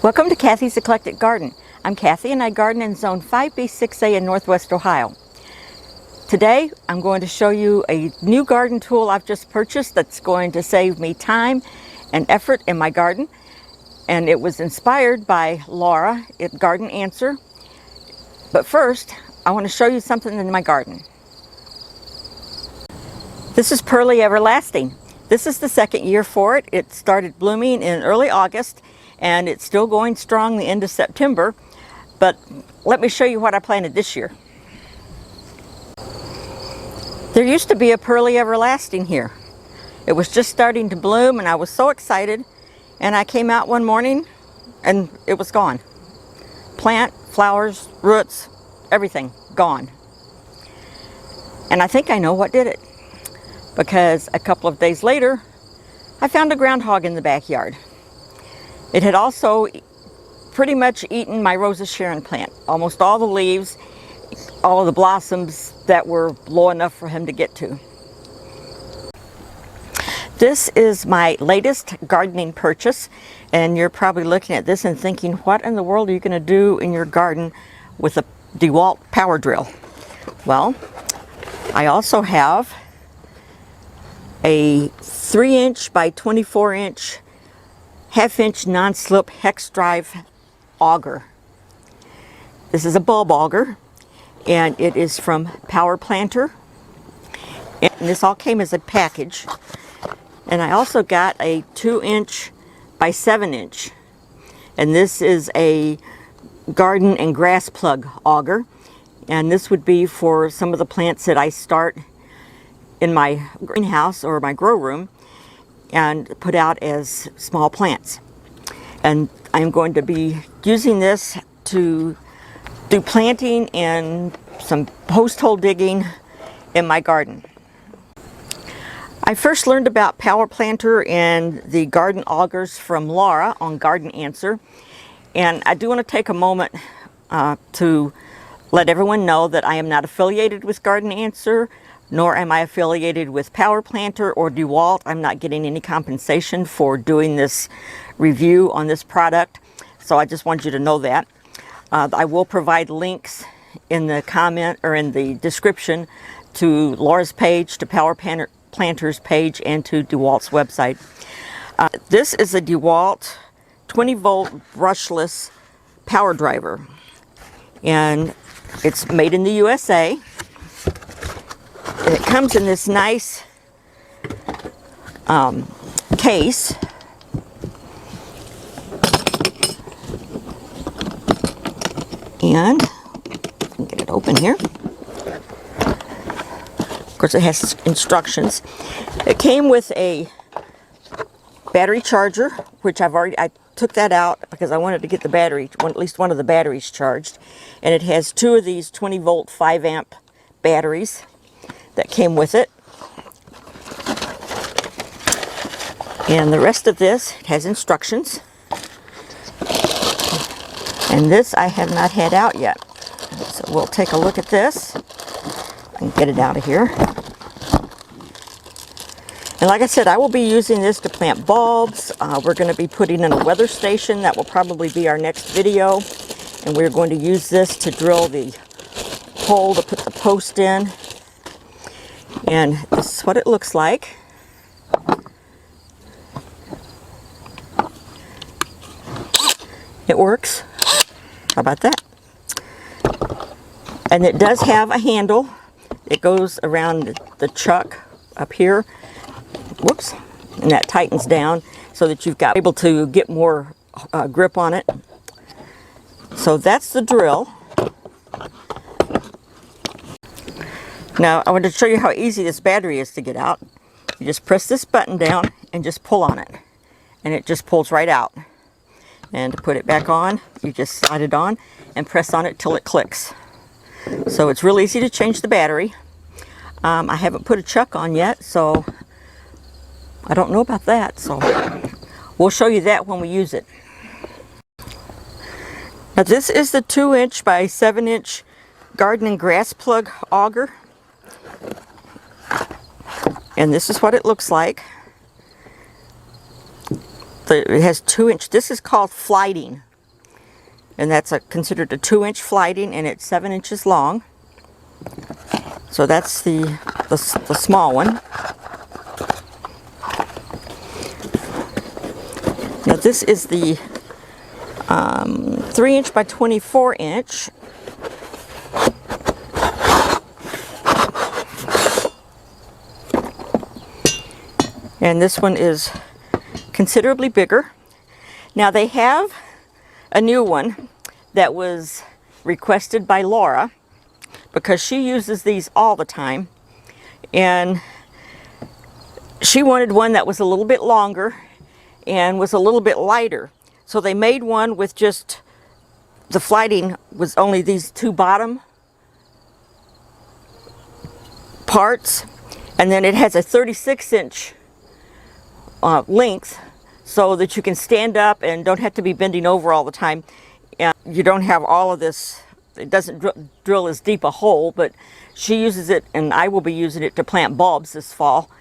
Welcome to Kathy's Eclectic Garden. I'm Kathy and I garden in Zone 5B6A in Northwest Ohio. Today I'm going to show you a new garden tool I've just purchased that's going to save me time and effort in my garden. And it was inspired by Laura at Garden Answer. But first, I want to show you something in my garden. This is Pearly Everlasting. This is the second year for it. It started blooming in early August and it's still going strong the end of September. But let me show you what I planted this year. There used to be a Pearly Everlasting here. It was just starting to bloom and I was so excited, and I came out one morning and it was gone. Plant, flowers, roots, everything gone. And I think I know what did it, because a couple of days later I found a groundhog in the backyard. It had also pretty much eaten my Rose of Sharon plant. Almost all the leaves, all of the blossoms that were low enough for him to get to. This is my latest gardening purchase, and you're probably looking at this and thinking, what in the world are you going to do in your garden with a DeWalt power drill? Well, I also have a 3-inch by 24-inch half-inch non-slip hex drive auger. This is a bulb auger, and it is from Power Planter, and this all came as a package. And I also got a 2-inch by 7-inch, and this is a garden and grass plug auger, and this would be for some of the plants that I start in my greenhouse or my grow room and put out as small plants. And I'm going to be using this to do planting and some post hole digging in my garden. I first learned about Power Planter and the garden augers from Laura on Garden Answer, and I do want to take a moment to let everyone know that I am not affiliated with Garden Answer, nor am I affiliated with Power Planter or DeWalt. I'm not getting any compensation for doing this review on this product, so I just want you to know that. I will provide links in the comment or in the description to Laura's page, to Power Planter's page, and to DeWalt's website. This is a DeWalt 20-volt brushless power driver, and it's made in the USA. And it comes in this nice case. And get it open here. Of course, it has instructions. It came with a battery charger, which I took that out because I wanted to get the battery, at least one of the batteries charged. And it has 2 of these 20-volt 5-amp batteries that came with it. And the rest of this has instructions. And this I have not had out yet. So we'll take a look at this and get it out of here. And like I said, I will be using this to plant bulbs. We're going to be putting in a weather station. That will probably be our next video. And we're going to use this to drill the hole to put the post in. And this is what it looks like. It works. How about that? And it does have a handle. It goes around the chuck up here. Whoops. And that tightens down so that you've got able to get more grip on it. So that's the drill. Now I want to show you how easy this battery is to get out. You just press this button down and just pull on it, and it just pulls right out. And to put it back on, you just slide it on and press on it till it clicks. So it's real easy to change the battery. I haven't put a chuck on yet, so I don't know about that. So we'll show you that when we use it. Now this is the 2-inch by 7-inch garden and grass plug auger. And this is what it looks like. It has 2-inch. This is called flighting. and that's considered a 2-inch flighting, and it's 7 inches long. So that's the small one. Now this is the 3-inch by 24-inch. And this one is considerably bigger. Now they have a new one that was requested by Laura because she uses these all the time, and she wanted one that was a little bit longer and was a little bit lighter. So they made one with just the flighting was only these 2 bottom parts, and then it has a 36-inch length so that you can stand up and don't have to be bending over all the time. And you don't have all of this, it doesn't drill as deep a hole, but she uses it, and I will be using it to plant bulbs this fall.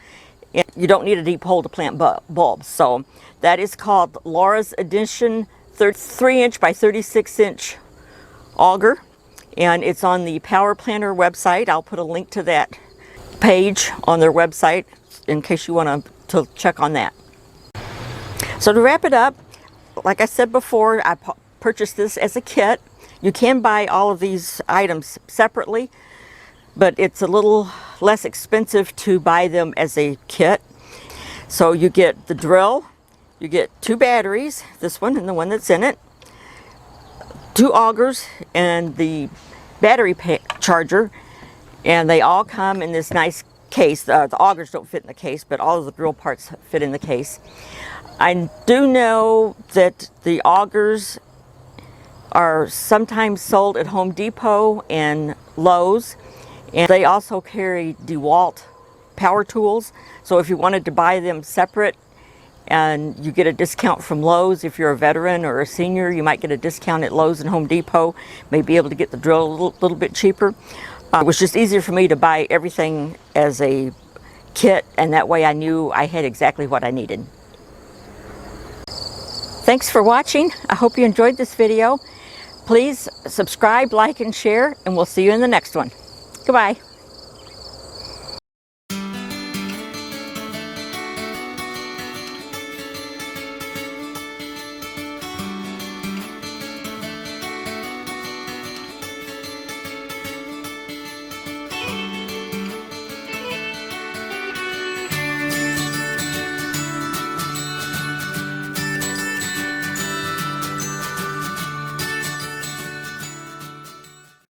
And you don't need a deep hole to plant bulbs. So that is called Laura's Edition 3-inch by 36-inch auger, and it's on the Power Planner website. I'll put a link to that page on their website in case you want to check on that. So to wrap it up, like I said before, I purchased this as a kit. You can buy all of these items separately, but it's a little less expensive to buy them as a kit. So you get the drill, you get 2 batteries, this one and the one that's in it, 2 augers, and the battery charger, and they all come in this nice case. The augers don't fit in the case, but all of the drill parts fit in the case. I do know that the augers are sometimes sold at Home Depot and Lowe's, and they also carry DeWalt power tools. So if you wanted to buy them separate, and you get a discount from Lowe's, if you're a veteran or a senior, you might get a discount at Lowe's and Home Depot, may be able to get the drill a little bit cheaper. It was just easier for me to buy everything as a kit, and that way I knew I had exactly what I needed. Thanks for watching. I hope you enjoyed this video. Please subscribe, like, and share, and we'll see you in the next one. Goodbye.